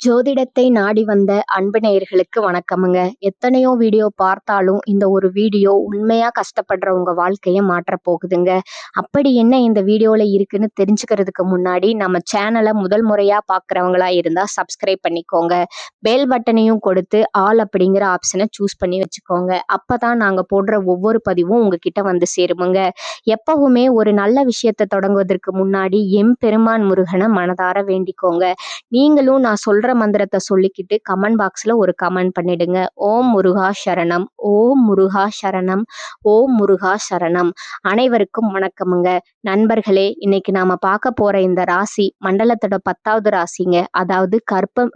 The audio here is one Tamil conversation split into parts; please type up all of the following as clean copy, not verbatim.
ஜோதிடத்தை நாடி வந்த அன்பு நேயர்களுக்கு வணக்கமுங்க. எத்தனையோ வீடியோ பார்த்தாலும் இந்த ஒரு வீடியோ உண்மையா கஷ்டப்படுற உங்க வாழ்க்கைய மாற்றப் போகுதுங்க. அப்படி என்ன இந்த வீடியோல இருக்குன்னு தெரிஞ்சுக்கிறதுக்கு முன்னாடி நம்ம சேனலை முதல் முறையா பார்க்குறவங்களா இருந்தா சப்ஸ்கிரைப் பண்ணிக்கோங்க. பெல் பட்டனையும் கொடுத்து ஆல் அப்படிங்கிற ஆப்ஷனை சூஸ் பண்ணி வச்சுக்கோங்க. அப்பதான் நாங்க போடுற ஒவ்வொரு பதிவும் உங்ககிட்ட வந்து சேருமுங்க. எப்பவுமே ஒரு நல்ல விஷயத்தை தொடங்குவதற்கு முன்னாடி எம்பெருமான் முருகனை மனதார வேண்டிக்கோங்க. நீங்களும் நான் சொல்ற மந்திரத்தை சொல்லிக்கிட்டு கமெண்ட் பாக்ஸ்ல ஒரு கமெண்ட் பண்ணிடுங்க. ஓம் முருகா சரணம், ஓம் முருகா சரணம், ஓம் முருகா சரணம். அனைவருக்கும் வணக்கமுங்க. நண்பர்களே, இன்னைக்கு நாம பார்க்க போற இந்த ராசி மண்டலத்தோட 10வது ராசிங்க. அதாவது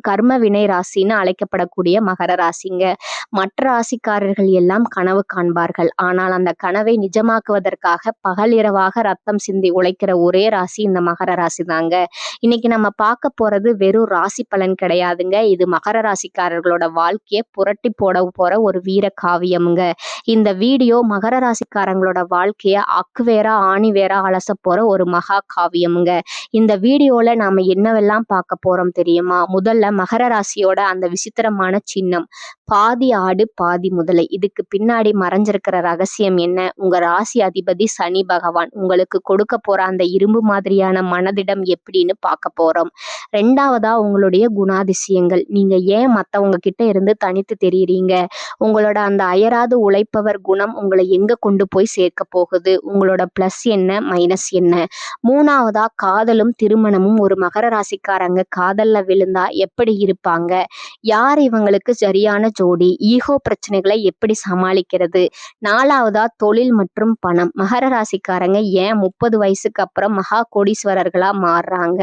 கர்ம வினை ராசின்னு அழைக்கப்படக்கூடிய மகர ராசிங்க. மற்ற ராசிக்காரர்கள் எல்லாம் கனவு காண்பார்கள். ஆனால் அந்த கனவை நிஜமாக்குவதற்காக பகல் இரவாக ரத்தம் சிந்தி உழைக்கிற ஒரே ராசி இந்த மகர ராசி தாங்க. இன்னைக்கு நம்ம பார்க்க போறது வெறும் ராசி பலன் கிடையாதுங்க. இது மகர ராசிக்காரர்களோட வாழ்க்கையை புரட்டி போட போற ஒரு வீர காவியமுங்க. இந்த வீடியோ மகர ராசிக்காரங்களோட வாழ்க்கைய அக்கு வேற ஆணி வேற அலச போற ஒரு மகா காவியமுங்க. இந்த வீடியோல நாம என்னவெல்லாம் பார்க்க போறோம் தெரியுமா? முதல்ல மகர ராசியோட அந்த விசித்திரமான சின்னம் பாதி ஆடு பாதி முதலை. இதுக்கு பின்னாடி மறைஞ்சிருக்கிற ரகசியம் என்ன? உங்க ராசி அதிபதி சனி பகவான் உங்களுக்கு கொடுக்க போற அந்த இரும்பு மாதிரியான மனதிடம் எப்படின்னு பார்க்க போறோம். ரெண்டாவதா உங்களுடைய குணாதிசயங்கள். நீங்க ஏன் மத்தவங்க கிட்ட இருந்து தனித்து தெரியுறீங்க? உங்களோட அந்த அயராது உழைப்பவர் குணம் உங்களை எங்க கொண்டு போய் சேர்க்க போகுது? உங்களோட பிளஸ் என்ன, மைனஸ் என்ன? மூணாவதா காதலும் திருமணமும். ஒரு மகர ராசிக்காரங்க காதல்ல விழுந்தா எப்படி இருப்பாங்க? யார் இவங்களுக்கு சரியான ஜோடி? ஈகோ பிரச்சனைகளை எப்படி சமாளிக்கிறது? நாலாவதா தொழில் மற்றும் பணம். மகர ராசிக்காரங்க ஏன் 30 வயசுக்கு அப்புறம் மகா கோடீஸ்வரர்களா மாறுறாங்க?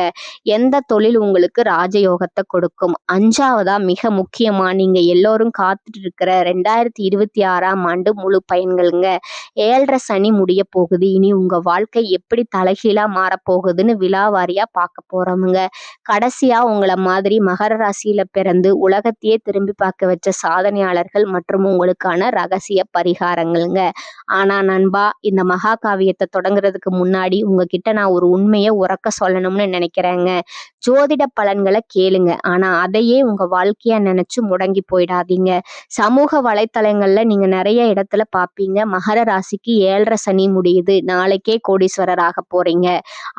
எந்த தொழில் உங்களுக்கு ராஜயோகத்தை கொடுக்கும்? அஞ்சாவதா மிக முக்கியமா நீங்க எல்லோரும் காத்துட்டு இருக்கிற 2026ஆம் ஆண்டு முழு பயன்களுங்க. 7.5 சனி முடிய போகுது. இனி உங்க வாழ்க்கை எப்படி தலைகீழா மாறப்போகுதுன்னு விலாவாரியா பார்க்க போறோமுங்க. கடைசியா உங்களை மாதிரி மகர ராசியில பிறந்து உலகத்தையே திரும்பி பார்க்க வச்ச சாதனையாளர்கள் மற்றும் உங்களுக்கான ரகசிய பரிகாரங்களுங்க. ஆனா நண்பா, இந்த மகா காவியத்தை தொடங்குறதுக்கு முன்னாடி உங்ககிட்ட நான் ஒரு உண்மையை உறக்க சொல்லணும்னு நினைக்கிறேங்க. ஜோதிட பலன்களை கேளுங்க, ஆனா அதையே உங்க வாழ்க்கையா நினைச்சு முடங்கி போயிடாதீங்க. சமூக வலைத்தளங்கள்ல நீங்க நிறைய இடத்துல பார்ப்பீங்க, மகர ராசிக்கு 7.5 சனி முடியுது, நாளைக்கே கோடீஸ்வரர் ஆக போறீங்க,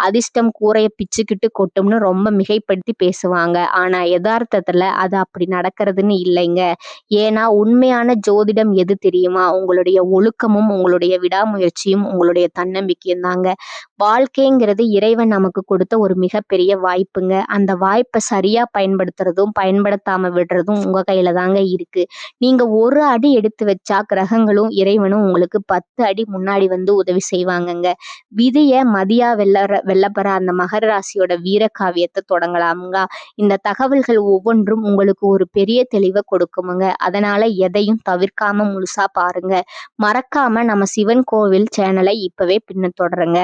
அதிர்ஷ்டம் கூரைய பிச்சுக்கிட்டு கொட்டும்னு ரொம்ப மிகைப்படுத்தி பேசுவாங்க. ஆனா யதார்த்தத்துல அது அப்படி நடக்கிறதுன்னு இல்லைங்க. ஏன்னா உண்மையான ஜோதிடம் எது தெரியுமா? உங்களுடைய ஒழுக்கமும் உங்களுடைய விடாமுயற்சியும் உங்களுடைய தன்னம்பிக்கையும் தாங்க. வாழ்க்கைங்கிறது இறைவன் நமக்கு கொடுத்த ஒரு மிகப்பெரிய வாய்ப்புங்க. அந்த வாய்ப்பை சரியா பயன்படுத்துறதும் பயன்படுத்தாம விடுறதும் உங்க கையில தாங்க இருக்கு. நீங்க ஒரு அடி எடுத்து வச்சா கிரகங்களும் இறைவனும் உங்களுக்கு 10 அடி முன்னாடி வந்து உதவி செய்வாங்கங்க. விதிய மதியா வெல்லப்பெற அந்த மகர ராசியோட வீர காவியத்தை தொடங்கலாமுங்க. இந்த தகவல்கள் ஒவ்வொன்றும் உங்களுக்கு ஒரு பெரிய தெளிவை கொடுக்குமுங்க. அதனால எதையும் தவிர்க்காம முழுசா பாருங்க. மறக்காம நம்ம சிவன் கோவில் சேனலை இப்பவே பின்தொடருங்க.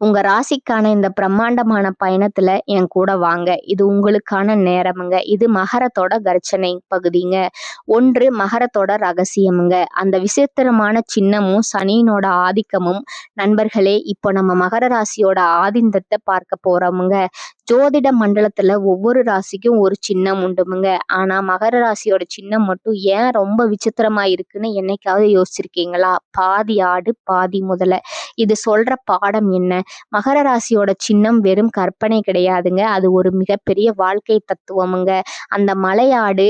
உங்க ராசிக்கான இந்த பிரம்மாண்டமான பயணத்துல என் கூட வாங்க. இது உங்களுக்கான நேரமுங்க. இது மகரத்தோட கர்ச்சனை பகுதிங்க. ஒன்று மகரத்தோட ரகசியமுங்க. அந்த விசித்திரமான சின்னமும் சனியினோட ஆதிக்கமும். நண்பர்களே, இப்போ நம்ம மகர ராசியோட ஆதிந்தத்தை பார்க்க போறோமுங்க. ஜோதிட மண்டலத்துல ஒவ்வொரு ராசிக்கும் ஒரு சின்னம் உண்டுமுங்க. ஆனா மகர ராசியோட சின்னம் மட்டும் ஏன் ரொம்ப விசித்திரமா இருக்குன்னு என்னைக்காவது யோசிச்சிருக்கீங்களா? பாதி ஆடு பாதி முதலை. இது சொல்ற பாடம் என்ன? மகர ராசியோட சின்னம் வெறும் கற்பனை கிடையாதுங்க. அது ஒரு மிகப்பெரிய வாழ்க்கை தத்துவமுங்க. அந்த மலையாடு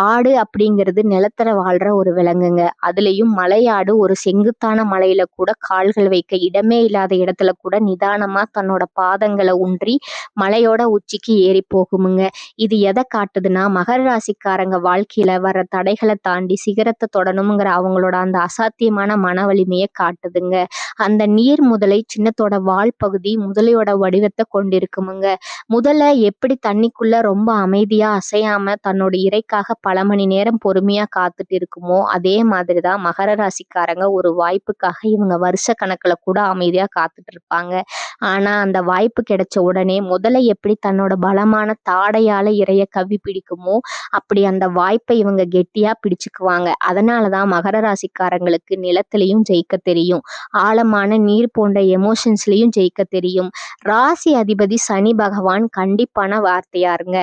ஆடு அப்படிங்கிறது நிலத்துல வாழ்ற ஒரு விலங்குங்க. அதுலயும் மலையாடு ஒரு செங்குத்தான மலையில கூட கால்கள் வைக்க இடமே இல்லாத இடத்துல கூட நிதானமா தன்னோட பாதங்களை ஊன்றி மலையோட உச்சிக்கு ஏறி போகுமுங்க. இது எதை காட்டுதுன்னா, மகர ராசிக்காரங்க வாழ்க்கையில வர தடைகளை தாண்டி சிகரத்தை தொடணுங்கிற அவங்களோட அந்த அசாத்தியமான மன வலிமையை காட்டுதுங்க. அந்த நீர் முதலை சின்னத்தோட வால் பகுதி முதலையோட வடிவத்தை கொண்டிருக்குமுங்க. முதலை எப்படி தண்ணிக்குள்ள ரொம்ப அமைதியா அசையாம தன்னோட இரைக்காக பல மணி நேரம் பொறுமையா காத்துட்டு இருக்குமோ, அதே மாதிரிதான் மகர ராசிக்காரங்க ஒரு வாய்ப்புக்காக இவங்க வருஷ கணக்குல கூட அமைதியா காத்துட்டு இருப்பாங்க. ஆனா அந்த வாய்ப்பு கிடைச்ச உடனே முதல்ல எப்படி தன்னோட பலமான தாடையால இரைய கவ்வி பிடிக்குமோ அப்படி அந்த வாய்ப்பை இவங்க கெட்டியா பிடிச்சுக்குவாங்க. அதனாலதான் மகர ராசிக்காரங்களுக்கு நிலத்திலையும் ஜெயிக்க தெரியும், ஆழமான நீர் போன்ற எமோஷன்ஸ்லயும் ஜெயிக்க தெரியும். ராசி அதிபதி சனி பகவான் கண்டிப்பான வார்த்தையாருங்க.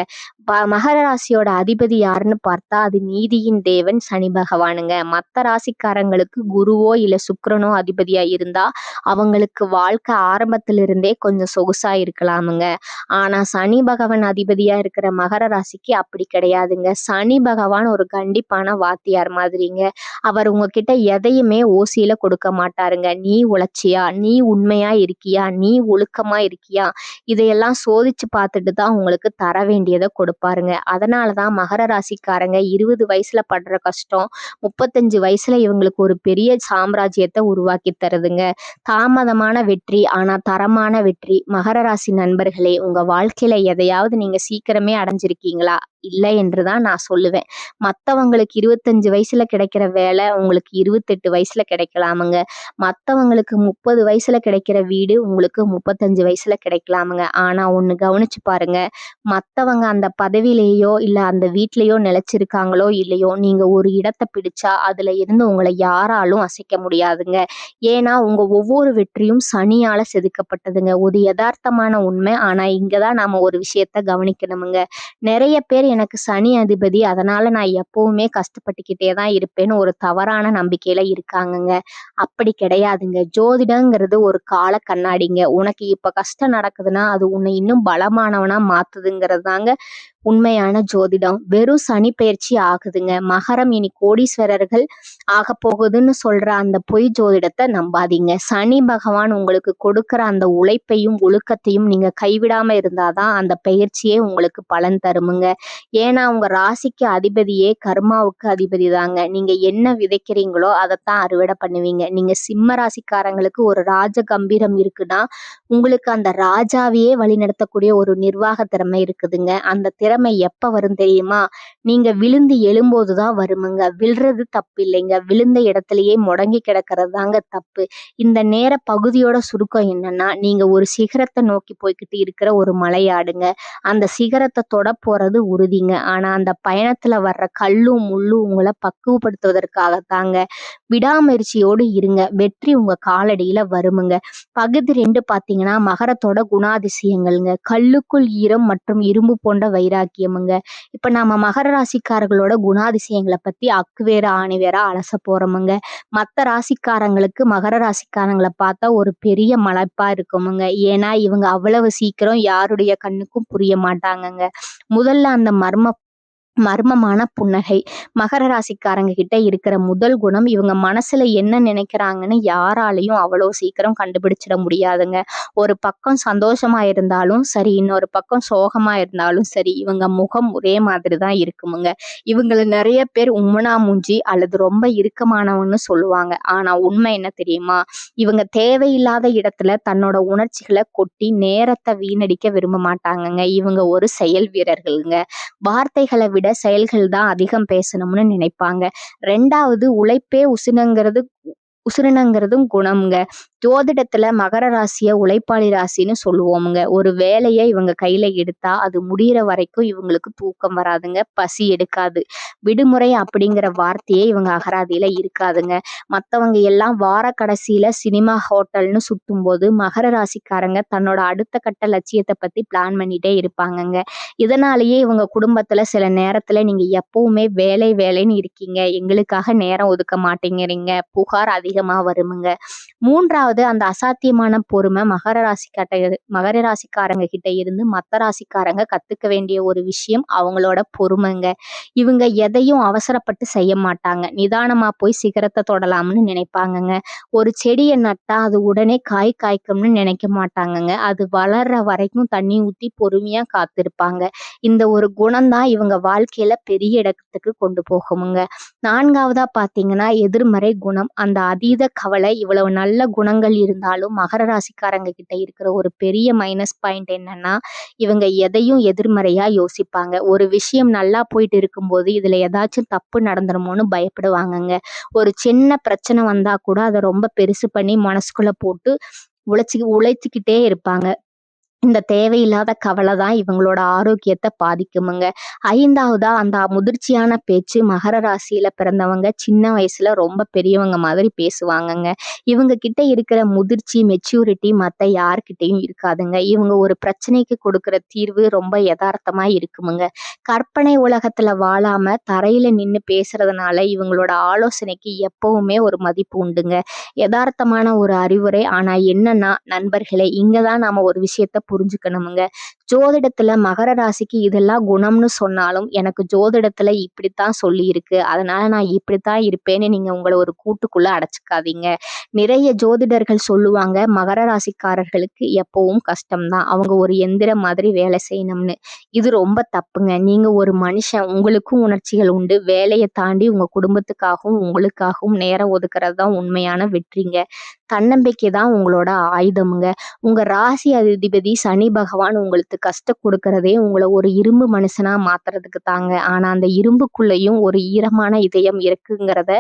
மகர ராசியோட அதிபதி யாருன்னு பார்த்தா அது நீதியின் தேவன் சனி பகவானுங்க. மற்ற ராசிக்காரங்களுக்கு குருவோ இல்ல சுக்கிரனோ அதிபதியா இருந்தா அவங்களுக்கு வாழ்க்கை ஆரம்பத்திலிருந்தே கொஞ்சம் சொகுசா இருக்கலாமுங்க. ஆனா சனி பகவான் அதிபதியா இருக்கிற மகர ராசிக்கு அப்படி கிடையாதுங்க. சனி பகவான் ஒரு கண்டிப்பான வாத்தியார் மாதிரிங்க. அவர் உங்ககிட்ட எதையுமே ஓசியில கொடுக்க மாட்டாருங்க. நீ உழைச்சியா, நீ உண்மையா இருக்கியா, நீ ஒழுக்கமா இருக்கியா, இதையெல்லாம் சோதிச்சு பார்த்துட்டு தான் உங்களுக்கு தர வேண்டியதை கொடுப்பாருங்க. அதனாலதான் மகர ராசிக்காரங்க 20 வயசுல படுற கஷ்டம் 35 வயசுல இவங்களுக்கு ஒரு பெரிய சாம்ராஜ்யத்தை உருவாக்கி தருதுங்க. தாமதமான வெற்றி ஆனா தரமான வெற்றி. மகர ராசி நண்பர்களே, உங்க வாழ்க்கையில எதையாவது நீங்க சீக்கிரமே அடைஞ்சிருக்கீங்களா? இல்லை என்றுதான் நான் சொல்லுவேன். மத்தவங்களுக்கு 25 வயசுல கிடைக்கிற வேலை உங்களுக்கு 28 வயசுல கிடைக்கலாமுங்க. மத்தவங்களுக்கு 30 வயசுல கிடைக்கிற வீடு உங்களுக்கு 35 வயசுல கிடைக்கலாமுங்க. ஆனா ஒண்ணு கவனிச்சு பாருங்க, மத்தவங்க அந்த பதவியிலேயோ இல்ல அந்த வீட்லயோ நிலைச்சிருக்காங்களோ இல்லையோ, நீங்க ஒரு இடத்தை பிடிச்சா அதுல இருந்து உங்களை யாராலும் அசைக்க முடியாதுங்க. ஏன்னா உங்க ஒவ்வொரு வெற்றியும் சனியால செதுக்கப்பட்டதுங்க. ஒரு யதார்த்தமான உண்மை. ஆனா இங்கதான் நாம ஒரு விஷயத்த கவனிக்கணுமுங்க. நிறைய பேர் எனக்கு சனி அதிபதி அதனால நான் எப்பவுமே கஷ்டப்பட்டுக்கிட்டே தான் இருப்பேன்னு ஒரு தவறான நம்பிக்கையில இருக்காங்கங்க. அப்படி கிடையாதுங்க. ஜோதிடங்கிறது ஒரு கால கண்ணாடிங்க. உனக்கு இப்ப கஷ்டம் நடக்குதுன்னா அது உன்னை இன்னும் பலமானவனா மாத்துதுங்கிறது தாங்க உண்மையான ஜோதிடம். வெறும் சனி பயிற்சி ஆகுதுங்க. மகரம் இனி கோடீஸ்வரர்கள் ஆக போகுதுன்னு சொல்ற அந்த பொய் ஜோதிடத்தை நம்பாதீங்க. சனி பகவான் உங்களுக்கு கொடுக்கிற அந்த உழைப்பையும் ஒழுக்கத்தையும் நீங்க கைவிடாம இருந்தாதான் அந்த பயிற்சியே உங்களுக்கு பலன் தருமுங்க. ஏன்னா உங்க ராசிக்கு அதிபதியே கர்மாவுக்கு அதிபதி தாங்க. நீங்க என்ன விதைக்கிறீங்களோ அதைத்தான் அறுவடை பண்ணுவீங்க. நீங்க சிம்ம ராசிக்காரங்களுக்கு ஒரு ராஜ கம்பீரம் இருக்குன்னா உங்களுக்கு அந்த ராஜாவையே வழிநடத்தக்கூடிய ஒரு நிர்வாக திறமை இருக்குதுங்க. அந்த திறமை எப்ப வரும் தெரியுமா? நீங்க விழுந்து எழும்போதுதான் வருமுங்க. விழுறது தப்பு இல்லைங்க, விழுந்த இடத்துலயே முடங்கி கிடக்கிறது தாங்க தப்பு. இந்த நேர பகுதியோட சுருக்கம் என்னன்னா, நீங்க ஒரு சிகரத்தை நோக்கி போய்கிட்டு இருக்கிற ஒரு மலையாடுங்க. அந்த சிகரத்தை தொட போறது உறுதிங்க. ஆனா அந்த பயணத்துல வர்ற கல்லும் முள்ளும் உங்களை பக்குவப்படுத்துவதற்காகத்தாங்க. விடாமுயற்சியோடு இருங்க, வெற்றி உங்க காலடியில வருமுங்க. பகுதி 2 பாத்தீங்கன்னா மகரத்தோட குணாதிசயங்கள்ங்க. கல்லுக்குள் ஈரம் மற்றும் இரும்பு போன்ற வைராக்கியமுங்க. இப்ப நாம மகர ராசிக்காரர்களோட குணாதிசயங்களை பத்தி அக்கு வேற ஆணி வேற அலச போறோமுங்க. மத்த ராசிக்காரங்களுக்கு மகர ராசிக்காரங்களை பார்த்தா ஒரு பெரிய மலைப்பா இருக்குமுங்க. ஏன்னா இவங்க அவ்வளவு சீக்கிரம் யாருடைய கண்ணுக்கும் புரிய மாட்டாங்கங்க. முதல்ல அந்த மர்மமான புன்னகை. மகர ராசிக்காரங்க கிட்ட இருக்கிற முதல் குணம், இவங்க மனசுல என்ன நினைக்கிறாங்கன்னு யாராலையும் அவ்வளவு சீக்கிரம் கண்டுபிடிச்சிட முடியாதுங்க. ஒரு பக்கம் சந்தோஷமா இருந்தாலும் சரி, இன்னொரு பக்கம் சோகமா இருந்தாலும் சரி, இவங்க முகம் ஒரே மாதிரி தான் இருக்குமுங்க. இவங்கள நிறைய பேர் உம்மனா மூஞ்சி அல்லது ரொம்ப இறுக்கமானவன்னு சொல்லுவாங்க. ஆனா உண்மை என்ன தெரியுமா? இவங்க தேவையில்லாத இடத்துல தன்னோட உணர்ச்சிகளை கொட்டி நேரத்தை வீணடிக்க விரும்ப மாட்டாங்கங்க. இவங்க ஒரு செயல் வீரர்களுங்க. வார்த்தைகளை விட செயல்கள் தான் அதிகம் பேசணும்னு நினைப்பாங்க. 2வது உழைப்பே உசுரணங்கிறதும் குணம்ங்க. ஜோதிடத்துல மகர ராசிய உழைப்பாளி ராசின்னு சொல்லுவோமுங்க. ஒரு வேலையை இவங்க கையில எடுத்தா அது முடியிற வரைக்கும் இவங்களுக்கு தூக்கம் வராதுங்க, பசி எடுக்காது. விடுமுறை அப்படிங்கிற வார்த்தையே இவங்க அகராதியில இருக்காதுங்க. மத்தவங்க எல்லாம் வார கடைசியில சினிமா ஹோட்டல்னு சுத்தும் போது மகர ராசிக்காரங்க தன்னோட அடுத்த கட்ட லட்சியத்தை பத்தி பிளான் பண்ணிட்டே இருப்பாங்கங்க. இதனாலேயே இவங்க குடும்பத்துல சில நேரத்துல நீங்க எப்பவுமே வேலை வேலைன்னு இருக்கீங்க, எங்களுக்காக நேரம் ஒதுக்க மாட்டேங்கிறீங்க, புகார் அதிகமா வருமுங்க. 3வது அந்த அசாத்தியமான பொறுமை. மகர ராசிக்காரங்க கிட்ட இருந்து மத்த ராசிக்காரங்க கத்துக்க வேண்டிய ஒரு விஷயம் அவங்களோட பொறுமைங்க. இவங்க எதையும் அவசரப்பட்டு செய்ய மாட்டாங்க. நிதானமா போய் சிகரத்தை தொடலாம்னு நினைப்பாங்கங்க. ஒரு செடியை நட்டா அது உடனே காய்க்கும்னு நினைக்க மாட்டாங்கங்க. அது வளர்ற வரைக்கும் தண்ணி ஊத்தி பொறுமையா காத்திருப்பாங்க. இந்த ஒரு குணம்தான் இவங்க வாழ்க்கையில பெரிய இடத்துக்கு கொண்டு போகுமுங்க. 4வதா பாத்தீங்கன்னா எதிர்மறை குணம். அந்த அதீத கவலை. இவ்வளவு நல்ல குணங்கள் இருந்தாலும் மகர ராசிக்காரங்க கிட்ட இருக்கிற ஒரு பெரிய மைனஸ் பாயிண்ட் என்னன்னா, இவங்க எதையும் எதிர்மறையா யோசிப்பாங்க. ஒரு விஷயம் நல்லா போயிட்டு இருக்கும்போது இதுல ஏதாச்சும் தப்பு நடந்துருமோன்னு பயப்படுவாங்கங்க. ஒரு சின்ன பிரச்சனை வந்தா கூட அதை ரொம்ப பெருசு பண்ணி மனசுக்குள்ள போட்டு உழைச்சிக்கிட்டே இருப்பாங்க. இந்த தேவையில்லாத கவலை தான் இவங்களோட ஆரோக்கியத்தை பாதிக்குமுங்க. 5வதா அந்த முதிர்ச்சியான பேச்சு. மகர ராசியில பிறந்தவங்க சின்ன வயசுல ரொம்ப பெரியவங்க மாதிரி பேசுவாங்கங்க. இவங்க கிட்ட இருக்கிற முதிர்ச்சி, மெச்சூரிட்டி மத்த யார்கிட்டயும் இருக்காதுங்க. இவங்க ஒரு பிரச்சனைக்கு கொடுக்கிற தீர்வு ரொம்ப யதார்த்தமா இருக்குமுங்க. கற்பனை உலகத்துல வாழாம தரையில நின்னு பேசுறதுனால இவங்களோட ஆலோசனைக்கு எப்பவுமே ஒரு மதிப்பு உண்டுங்க. யதார்த்தமான ஒரு அறிவுரை. ஆனா என்னன்னா நண்பர்களே, இங்கதான் நாம ஒரு விஷயத்த புரிஞ்சுக்கணுமுங்க. ஜோதிடத்துல மகர ராசிக்கு இதெல்லாம் குணம்னு சொன்னாலும் எனக்கு ஜோதிடத்துல இப்படித்தான் சொல்லி இருக்கு, அதனால நான் இப்படித்தான் இருப்பேன்னு நீங்க உங்களை ஒரு கூட்டுக்குள்ள அடைச்சுக்காதீங்க. நிறைய ஜோதிடர்கள் சொல்லுவாங்க மகர ராசிக்காரர்களுக்கு எப்பவும் கஷ்டம்தான், அவங்க ஒரு எந்திரம் மாதிரி வேலை செய்யணும்னு. இது ரொம்ப தப்புங்க. நீங்க ஒரு மனுஷன், உங்களுக்கும் உணர்ச்சிகள் உண்டு. வேலையை தாண்டி உங்க குடும்பத்துக்காகவும் உங்களுக்காகவும் நேரம் ஒதுக்குறது தான் உண்மையான வெற்றிங்க. தன்னம்பிக்கை தான் உங்களோட ஆயுதமுங்க. உங்க ராசி அதிபதி சனி பகவான் உங்களுக்கு கஷ்டம் கொடுக்கறதே உங்களை ஒரு இரும்பு மனுஷனா மாத்துறதுக்கு தாங்க. ஆனா அந்த இரும்புக்குள்ளேயும் ஒரு ஈரமான இதயம் இருக்குங்கிறத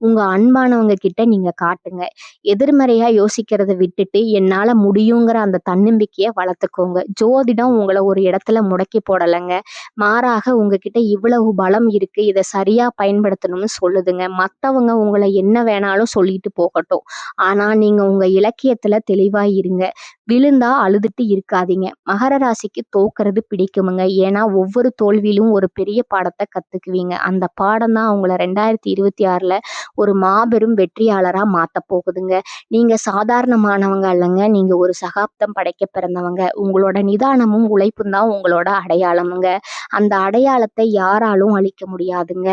உங்க அன்பானவங்க கிட்ட நீங்க காட்டுங்க. எதிர்மறையா யோசிக்கிறத விட்டுட்டு என்னால முடியுங்கிற அந்த தன்னம்பிக்கையை வளர்த்துக்கோங்க. ஜோதிடம் உங்களை ஒரு இடத்துல முடக்கி போடலைங்க. மாறாக உங்ககிட்ட இவ்வளவு பலம் இருக்கு, இதை சரியா பயன்படுத்தணும்னு சொல்லுதுங்க. மத்தவங்க உங்களை என்ன வேணாலும் சொல்லிட்டு போகட்டும், ஆனா நீங்க உங்க இலக்கியத்துல தெளிவா இருங்க. விழுந்தா அழுதுட்டு இருக்காதீங்க. மகர ராசிக்கு தோக்குறது பிடிக்குமுங்க. ஏன்னா ஒவ்வொரு தோல்வியிலும் ஒரு பெரிய பாடத்தை கத்துக்குவீங்க. அந்த பாடம் தான் உங்களை 2026ல ஒரு மாபெரும் வெற்றியாளரா மாத்த போகுதுங்க. நீங்க சாதாரணமானவங்க அல்லங்க, நீங்க ஒரு சகாப்தம் படைக்க பிறந்தவங்க. உங்களோட நிதானமும் உழைப்பும் தான் உங்களோட அடையாளமுங்க. அந்த அடையாளத்தை யாராலும் அழிக்க முடியாதுங்க.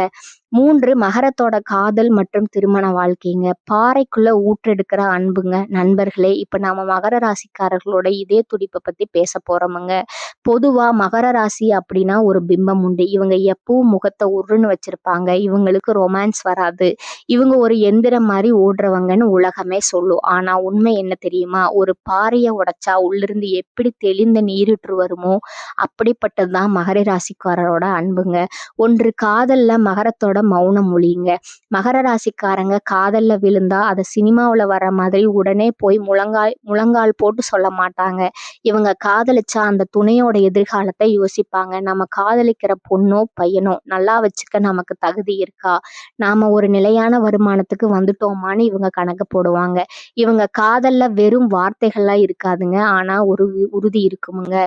3 மகரத்தோட காதல் மற்றும் திருமண வாழ்க்கைங்க. பாறைக்குள்ள ஊற்றெடுக்கிற அன்புங்க. நண்பர்களே, இப்ப நாம மகர ராசிக்காரர்களோட இதே துடிப்பை பத்தி பேச போறோமுங்க. பொதுவா மகர ராசி அப்படின்னா ஒரு பிம்பம் உண்டு. இவங்க எப்பவும் முகத்தை உருன்னு வச்சிருப்பாங்க. இவங்களுக்கு ரொமான்ஸ் வராது. இவங்க ஒரு எந்திரம் மாதிரி ஓடுறவங்கன்னு உலகமே சொல்லும். ஆனா உண்மை என்ன தெரியுமா? ஒரு பாறையை உடைச்சா உள்ளிருந்து எப்படி தெளிந்த நீருற்று வருமோ அப்படிப்பட்டதுதான் மகர ராசிக்காரரோட அன்புங்க. ஒன்று காதல்ல மகரத்தோட மௌன மொழிங்க. மகர ராசிக்காரங்க காதல்ல விழுந்தா அதை சினிமாவில் வர மாதிரி உடனே போய் முழங்கால் போட்டு சொல்ல மாட்டாங்க. இவங்க காதலிச்சா அந்த துணையோட எதிர்காலத்தை யோசிப்பாங்க. நம்ம காதலிக்கிற பொண்ணோ பையனோ நல்லா வச்சுக்க நமக்கு தகுதி இருக்கா, நாம ஒரு நிலையான வருமானத்துக்கு வந்துட்டோமான்னு இவங்க கணக்கு போடுவாங்க. இவங்க காதல்ல வெறும் வார்த்தைகள்லாம் இருக்காதுங்க, ஆனா ஒரு உறுதி இருக்குமுங்க.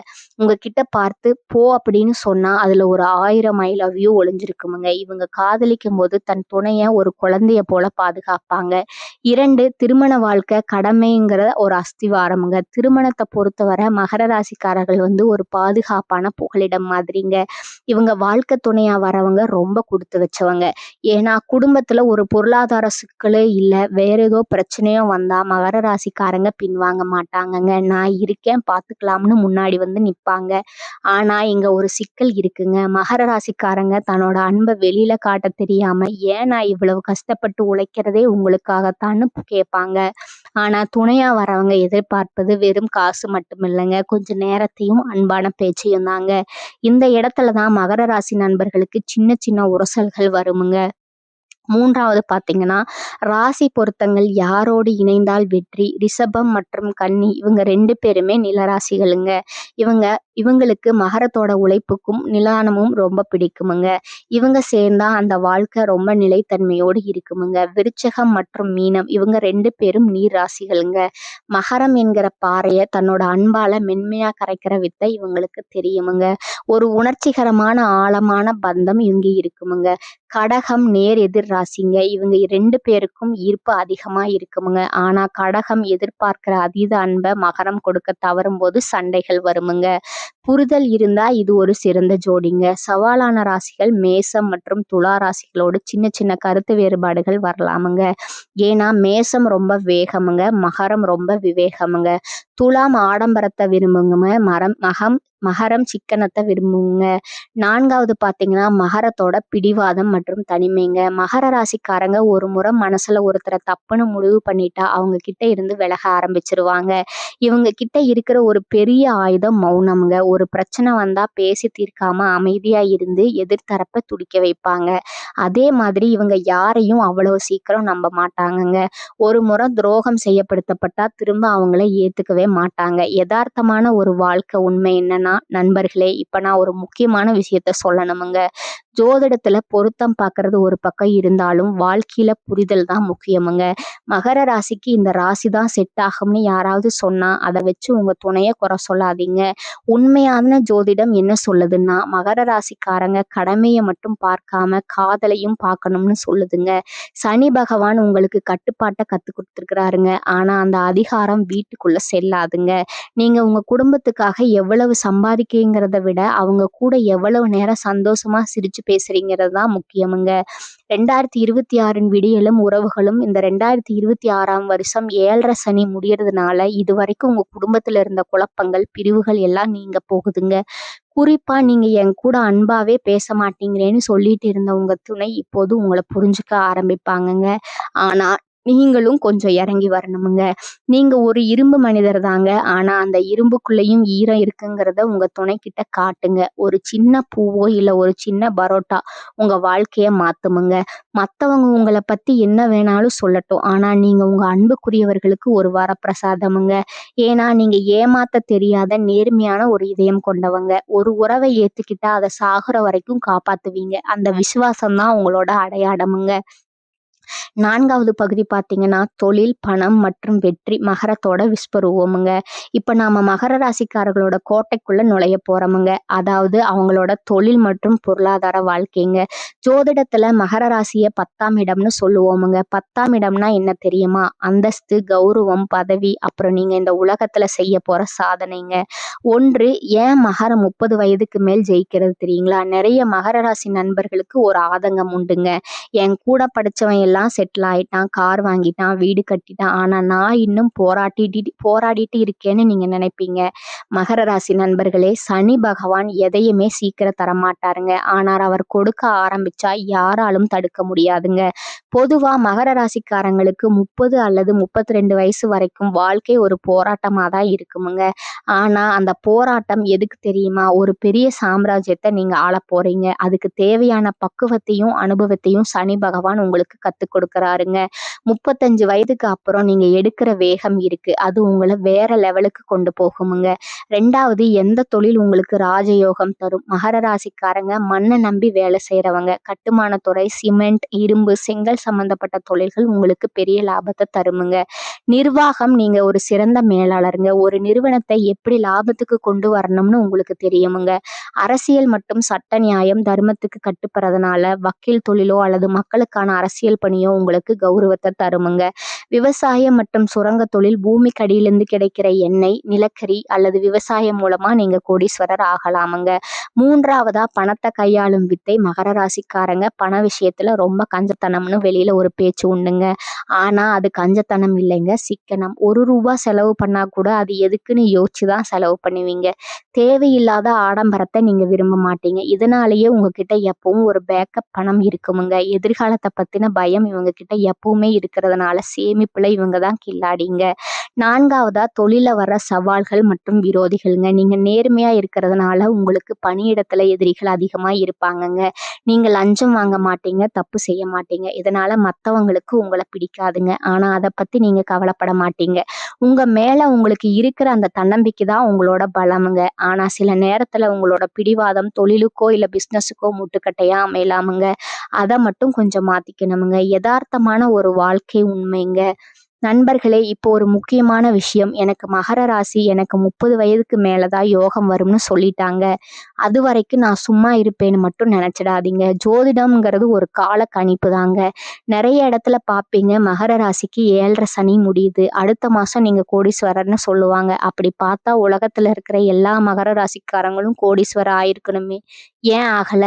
உங்ககிட்ட பார்த்து போ அப்படின்னு சொன்னா அதுல ஒரு 1000 ஐ லவ் யூ ஒளிஞ்சிருக்குமுங்க. இவங்க காதலிக்கும் போது தன் துணைய ஒரு குழந்தைய போல பாதுகாப்பாங்க. 2 திருமண வாழ்க்கை கடமைங்கிற ஒரு அஸ்திவாரமுங்க. திருமணத்தை பொறுத்தவரை மகர ராசிக்காரர்கள் ஒரு பாதுகாப்பான புகலிடம் மாதிரிங்க. இவங்க வாழ்க்கை துணையா வரவங்க ரொம்ப கொடுத்து வச்சவங்க. ஏன்னா குடும்பத்துல ஒரு பொருளாதார சிக்கலே இல்ல, வேற ஏதோ பிரச்சனையோ வந்தா மகர ராசிக்காரங்க பின்வாங்க மாட்டாங்கங்க. நான் இருக்கேன் பாத்துக்கலாம்னு முன்னாடி நிப்பாங்க. ஆனா இங்க ஒரு சிக்கல் இருக்குங்க. மகர ராசிக்காரங்க தன்னோட அன்பை வெளியில காட்ட தெரியாம ஏன் நான் இவ்வளவு கஷ்டப்பட்டு உழைக்கிறதே உங்களுக்காகத்தான்னு கேட்பாங்க. ஆனா துணையா வரவங்க எதிர்பார்ப்பது வெறும் காசு மட்டும் இல்லைங்க, கொஞ்சம் நேரத்தையும் அன்பான பேச்சையும் தாங்க. இந்த இடத்துலதான் மகர ராசி நண்பர்களுக்கு சின்ன சின்ன உரசல்கள் வருமுங்க. 3வது பாத்தீங்கன்னா ராசி பொருத்தங்கள் யாரோடு இணைந்தால் வெற்றி. ரிஷபம் மற்றும் கன்னி இவங்க 2 பேருமே நிலராசிகளுங்க. இவங்களுக்கு மகரத்தோட உழைப்புக்கும் நிதானமும் ரொம்ப பிடிக்குமுங்க. இவங்க சேர்ந்தா அந்த வாழ்க்கை ரொம்ப நிலைத்தன்மையோடு இருக்குமுங்க. விருச்சகம் மற்றும் மீனம் இவங்க 2 பேரும் நீர் ராசிகளுங்க. மகரம் என்கிற பாறைய தன்னோட அன்பால மென்மையா கரைக்கிற வித்தை இவங்களுக்கு தெரியுமுங்க. ஒரு உணர்ச்சிகரமான ஆழமான பந்தம் இங்க இருக்குமுங்க. கடகம் நேர் எதிர் ராசிங்க. இவங்க 2 பேருக்கும் ஈர்ப்பு அதிகமா இருக்குமுங்க. ஆனா கடகம் எதிர்பார்க்கிற அதீத அன்பை மகரம் கொடுக்க தவறும் போது சண்டைகள் வருமுங்க. புரிதல் இருந்தா இது ஒரு சிறந்த ஜோடிங்க. சவாலான ராசிகள் மேசம் மற்றும் துலா ராசிகளோடு சின்ன சின்ன கருத்து வேறுபாடுகள் வரலாமுங்க. ஏன்னா மேசம் ரொம்ப வேகமுங்க, மகரம் ரொம்ப விவேகமுங்க. துலாம் ஆடம்பரத்தை விரும்புங்க, மகம் மகரம் சிக்கனத்தை விரும்புங்க. 4வது பார்த்தீங்கன்னா, மகரத்தோட பிடிவாதம் மற்றும் தனிமைங்க. மகர ராசிக்காரங்க ஒரு முறை மனசுல ஒருத்தர தப்புன்னு முடிவு பண்ணிட்டா, அவங்க கிட்ட இருந்து விலக ஆரம்பிச்சுருவாங்க. இவங்க கிட்ட இருக்கிற ஒரு பெரிய ஆயுதம் மௌனம்ங்க. ஒரு பிரச்சனை வந்தா பேசி தீர்க்காம அமைதியா இருந்து எதிர்த்தரப்ப துடிக்க வைப்பாங்க. அதே மாதிரி இவங்க யாரையும் அவ்வளவு சீக்கிரம் நம்ப மாட்டாங்கங்க. ஒரு முறை துரோகம் செய்யப்படுத்தப்பட்டா திரும்ப அவங்கள ஏத்துக்கவே மாட்டாங்க. எதார்த்தமான ஒரு வாழ்க்கை உண்மை என்னன்னா, நண்பர்களே, இப்ப நான் ஒரு முக்கியமான விஷயத்த சொல்லணுமுங்க. ஜோதிடத்துல பொருத்தம் பார்க்கறது ஒரு பக்கம் இருந்தாலும் வாழ்க்கையில புரிதல் தான் முக்கியமுங்க. மகர ராசிக்கு இந்த ராசி தான் செட் ஆகும்னு யாராவது சொன்னா அதை வச்சு உங்க துணைய குறை சொல்லாதீங்க. உண்மையான ஜோதிடம் என்ன சொல்லுதுன்னா, மகர ராசிக்காரங்க கடமையை மட்டும் பார்க்காம காதலையும் பார்க்கணும்னு சொல்லுதுங்க. சனி பகவான் உங்களுக்கு கட்டுப்பாட்டை கத்து கொடுத்துருக்கிறாருங்க. ஆனா அந்த அதிகாரம் வீட்டுக்குள்ள செல்லாதுங்க. நீங்க உங்க குடும்பத்துக்காக எவ்வளவு சம்பாதிக்கிறீங்கிறத விட அவங்க கூட எவ்வளவு நேரம் சந்தோஷமா சிரிச்சு பேசுறீங்கிறது தான் முக்கியமுங்க. 2026 விடியலும் உறவுகளும் இந்த 2026 வருஷம் 7.5 சனி முடியறதுனால இதுவரைக்கும் உங்க குடும்பத்துல இருந்த குழப்பங்கள், பிரிவுகள் எல்லாம் நீங்க போகுதுங்க. குறிப்பா நீங்க என் கூட அன்பாவே பேச மாட்டேங்கிறேன்னு சொல்லிட்டு இருந்த உங்க துணை இப்போது உங்களை புரிஞ்சுக்க ஆரம்பிப்பாங்கங்க. ஆனா நீங்களும் கொஞ்சம் இறங்கி வரணுமுங்க. நீங்க ஒரு இரும்பு மனிதர் தாங்க. ஆனா அந்த இரும்புக்குள்ளேயும் ஈரம் இருக்குங்கிறத உங்க துணைக்கிட்ட காட்டுங்க. ஒரு சின்ன பூவோ இல்ல ஒரு சின்ன பரோட்டா உங்க வாழ்க்கைய மாத்துமுங்க. மத்தவங்க உங்களை பத்தி என்ன வேணாலும் சொல்லட்டும். ஆனா நீங்க உங்க அன்புக்குரியவர்களுக்கு ஒரு வரப்பிரசாதமுங்க. ஏன்னா நீங்க ஏமாத்த தெரியாத நேர்மையான ஒரு இதயம் கொண்டவங்க. ஒரு உறவை ஏத்துக்கிட்டா அதை சாகுற வரைக்கும் காப்பாத்துவீங்க. அந்த விசுவாசம் தான் உங்களோட அடையாளமுங்க. 4வது பகுதி பார்த்தீங்கன்னா, தொழில், பணம் மற்றும் வெற்றி மகரத்தோட விஸ்வரூபமுங்க. இப்ப நாம மகர ராசிக்காரர்களோட கோட்டைக்குள்ள நுழைய போறோமுங்க. அதாவது அவங்களோட தொழில் மற்றும் பொருளாதார வாழ்க்கைங்க. ஜோதிடத்துல மகர ராசிய 10ஆம் இடம்னு சொல்லுவோமுங்க. 10ஆம் இடம்னா என்ன தெரியுமா? அந்தஸ்து, கௌரவம், பதவி, அப்புறம் நீங்க இந்த உலகத்துல செய்ய போற சாதனைங்க. ஒன்று, ஏன் மகரம் 30 வயதுக்கு மேல் ஜெயிக்கிறது தெரியுங்களா? நிறைய மகர ராசி நண்பர்களுக்கு ஒரு ஆதங்கம் உண்டுங்க. என் கூட படிச்சவன் எல்லாம் செட்டில் ஆயிட்டான், கார் வாங்கிட்டான், வீடு கட்டிட்டான். ஆனா நான் இன்னும் போராடிட்டு இருக்கேன்னு நீங்க நினைப்பீங்க. மகர ராசி நண்பர்களே, சனி பகவான் எதையுமே சீக்கிரம் தரமாட்டாருங்க. ஆனால் அவர் கொடுக்க ஆரம்பிச்சா யாராலும் தடுக்க முடியாதுங்க. பொதுவா மகர ராசிக்காரங்களுக்கு 30 அல்லது 32 வயசு வரைக்கும் வாழ்க்கை ஒரு போராட்டமா தான் இருக்குமுங்க. ஆனா அந்த போராட்டம் எதுக்கு தெரியுமா? ஒரு பெரிய சாம்ராஜ்யத்தை நீங்க ஆள போறீங்க. அதுக்கு தேவையான பக்குவத்தையும் அனுபவத்தையும் சனி பகவான் உங்களுக்கு கத்துக் கொடுக்கறாருங்க. 35 வயதுக்கு அப்புறம் நீங்க எடுக்கிற வேகம் இருக்கு. அது உங்களை வேற லெவலுக்கு கொண்டு போகுமுங்க. 2வது, எந்த தொழில் உங்களுக்கு ராஜயோகம் தரும்? மகர ராசிக்காரங்க மண்ணை நம்பி வேலை செய்யறவங்க. கட்டுமானத்துறை, சிமெண்ட், இரும்பு, செங்கல் சம்பந்தப்பட்ட தொழில்கள் உங்களுக்கு பெரிய லாபத்தை தருமுங்க. நிர்வாகம், நீங்க ஒரு சிறந்த மேலாளருங்க. ஒரு நிறுவனத்தை எப்படி லாபத்துக்கு கொண்டு வரணும்னு உங்களுக்கு தெரியுமுங்க. அரசியல் மற்றும் சட்ட நியாயம், தர்மத்துக்கு கட்டுப்படுறதுனால வக்கீல் தொழிலோ அல்லது மக்களுக்கான அரசியல் பணியோ உங்களுக்கு கௌரவத்தை தருமுங்க. விவசாயம் மற்றும் சுரங்க தொழில், பூமிக்கு அடியிலிருந்து கிடைக்கிற எண்ணெய், நிலக்கரி அல்லது விவசாயம் மூலமா நீங்க கோடீஸ்வரர் ஆகலாமுங்க. 3வதா, பணத்தை கையாளும் வித்தை. மகர ராசிக்காரங்க பண விஷயத்துல ரொம்ப கஞ்சத்தனம்னு வெளியில ஒரு பேச்சு உண்டுங்க. ஆனா அது கஞ்சத்தனம் இல்லைங்க, சிக்கனம். ₹1 செலவு பண்ணா கூட அது எதுக்குன்னு யோசிச்சுதான் செலவு பண்ணுவீங்க. தேவையில்லாத ஆடம்பரத்தை நீங்க விரும்ப மாட்டீங்க. இதனாலேயே உங்ககிட்ட எப்பவும் ஒரு பேக்கப் பணம் இருக்குமுங்க. எதிர்காலத்தை பத்தின பயம் இவங்க கிட்ட எப்பவுமே இருக்கிறதுனால சேமிப்புல இவங்க தான் கில்லாடிங்க. 4வதா, தொழில வர சவால்கள் மற்றும் விரோதிகள்ங்க. நீங்க நேர்மையா இருக்கிறதுனால உங்களுக்கு பணியிடத்துல எதிரிகள் அதிகமா இருப்பாங்கங்க. நீங்க லஞ்சம் வாங்க மாட்டீங்க, தப்பு செய்ய மாட்டீங்க. இதனால மத்தவங்களுக்கு உங்களை பிடிக்காதுங்க. ஆனா அதை பத்தி நீங்க கவலைப்பட மாட்டீங்க. உங்க மேல உங்களுக்கு இருக்கிற அந்த தன்னம்பிக்கை தான் உங்களோட பலமுங்க. ஆனா சில நேரத்துல உங்களோட பிடிவாதம் தொழிலுக்கோ இல்ல பிசினஸுக்கோ முட்டுக்கட்டையா அமையலாமுங்க. அதை மட்டும் கொஞ்சம் மாத்திக்கணுமுங்க. யதார்த்தமான ஒரு வாழ்க்கை உண்மைங்க. நண்பர்களே, இப்போ ஒரு முக்கியமான விஷயம். எனக்கு மகர ராசி எனக்கு 30 வயதுக்கு மேலதான் யோகம் வரும்னு சொல்லிட்டாங்க. அது வரைக்கும் நான் சும்மா இருப்பேன்னு மட்டும் நினைச்சிடாதீங்க. ஜோதிடம்ங்கிறது ஒரு கால கணிப்பு தாங்க. நிறைய இடத்துல பார்ப்பீங்க, மகர ராசிக்கு 7.5 சனி முடியுது, அடுத்த மாசம் நீங்க கோடீஸ்வரர்னு சொல்லுவாங்க. அப்படி பார்த்தா உலகத்துல இருக்கிற எல்லா மகர ராசிக்காரங்களும் கோடீஸ்வரர் ஆயிருக்கணுமே, ஏன் ஆகல?